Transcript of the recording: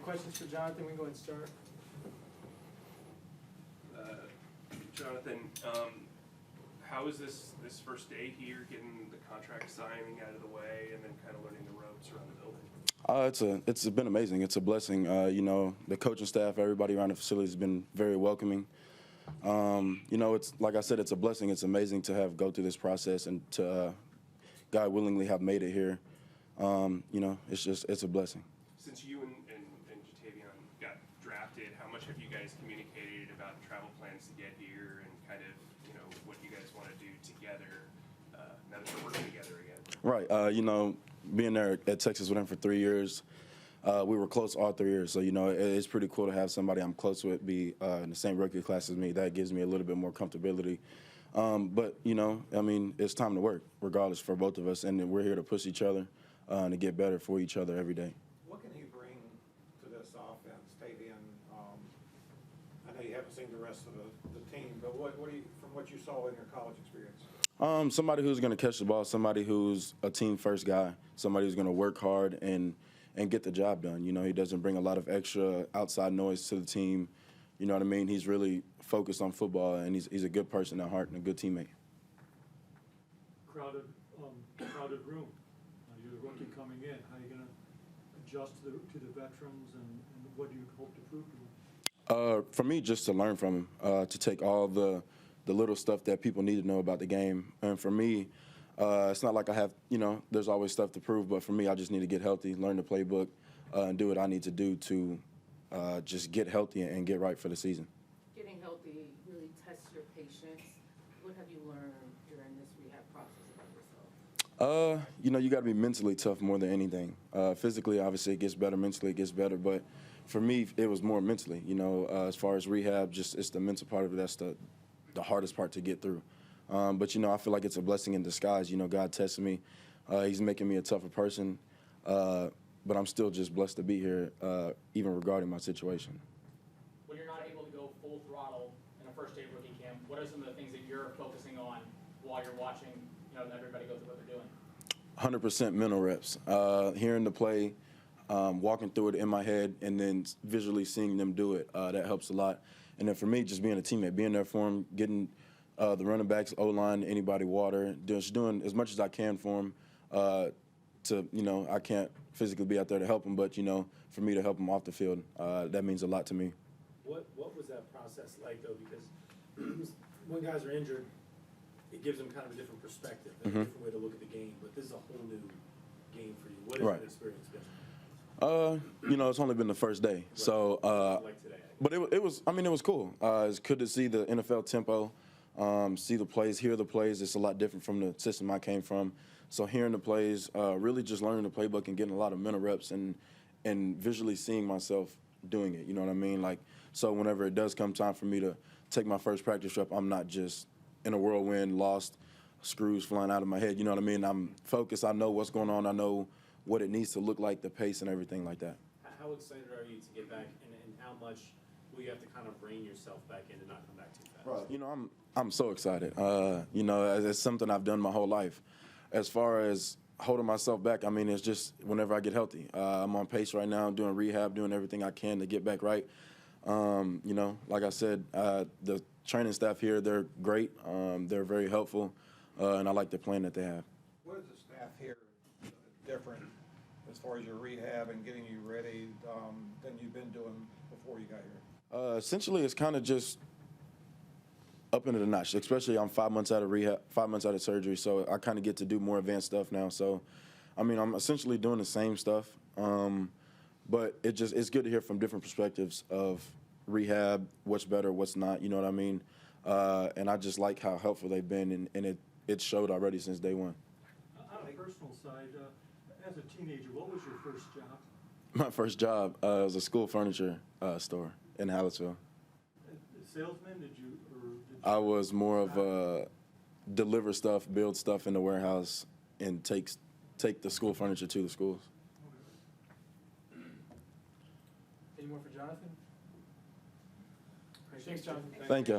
questions for Jonathan? We can go ahead and start. Jonathon, how is this first day here, getting the contract signing out of the way, and then kind of learning the ropes around the building? It's been amazing. It's a blessing. The coaching staff, everybody around the facility has been very welcoming. It's like I said, it's a blessing. It's amazing to go through this process and to God willingly have made it here. It's a blessing. Since you and Jonathon got drafted, how much have you guys communicated about travel plans to get here and kind of, what you guys want to do together now that you're working together again? Right. Being there at Texas with him for 3 years, we were close all 3 years. So, it's pretty cool to have somebody I'm close with be in the same rookie class as me. That gives me a little bit more comfortability. It's time to work, regardless, for both of us. And we're here to push each other and to get better for each other every day. What can he bring to this offense, Tavian? I know you haven't seen the rest of the team, but what do you, from what you saw in your college experience? Somebody who's going to catch the ball, somebody who's a team-first guy, somebody who's going to work hard and get the job done. He doesn't bring a lot of extra outside noise to the team. You know what I mean? He's really focused on football, and he's a good person at heart and a good teammate. Crowded room. You're the rookie coming in. How are you going to adjust to the veterans, and what do you hope to prove to them? For me, just to learn from him, to take all the little stuff that people need to know about the game. And for me, it's not like I have, there's always stuff to prove, but for me, I just need to get healthy, learn the playbook, and do what I need to do to just get healthy and get right for the season. Getting healthy really tests your patience. What have you learned during this rehab process about yourself? You got to be mentally tough more than anything. Physically, obviously, it gets better. Mentally, it gets better. But for me, it was more mentally. As far as rehab, it's the mental part of it. That's the hardest part to get through. But I feel like it's a blessing in disguise. God tested me. He's making me a tougher person. But I'm still just blessed to be here, even regarding my situation. When you're not able to go full throttle in a first day of rookie camp, what are some of the things that you're focusing on while you're watching, everybody go through what they're doing? 100% mental reps. Hearing the play, walking through it in my head, and then visually seeing them do it, that helps a lot. And then for me, just being a teammate, being there for them, getting the running backs, O-line, anybody water, just doing as much as I can for them. I can't physically be out there to help them, but, for me to help them off the field, that means a lot to me. What was that process like, though? Because when guys are injured, it gives them kind of a different perspective, a different way to look at the game. But this is a whole new game for you. What has that experience been? It's only been the first day. Right. So, like today. But it was cool. It's good to see the NFL tempo, see the plays, hear the plays. It's a lot different from the system I came from. So hearing the plays, really just learning the playbook and getting a lot of mental reps and visually seeing myself doing it. You know what I mean? So whenever it does come time for me to take my first practice rep, I'm not just in a whirlwind, lost, screws flying out of my head. You know what I mean? I'm focused. I know what's going on. I know what it needs to look like, the pace and everything like that. How excited are you to get back, and how much will you have to kind of rein yourself back in and not come back too fast? Right. I'm so excited. It's something I've done my whole life. As far as holding myself back, it's just whenever I get healthy. I'm on pace right now, doing rehab, doing everything I can to get back right. Like I said, the training staff here, they're great. They're very helpful, and I like the plan that they have. What is the staff here different as far as your rehab and getting you ready than you've been doing before you got here? Essentially, it's kind of just up into the notch, especially I'm 5 months out of rehab, 5 months out of surgery, so I kind of get to do more advanced stuff now. So, I'm essentially doing the same stuff, but it's good to hear from different perspectives of rehab, what's better, what's not, you know what I mean? And I just like how helpful they've been, and it showed already since day one. On a personal side, as a teenager, what was your first job? My first job was a school furniture store in Hallettsville. Salesman, did you? I was more of a deliver stuff, build stuff in the warehouse, and take the school furniture to the schools. Any more for Jonathan? Thanks, Jonathan. Thank you.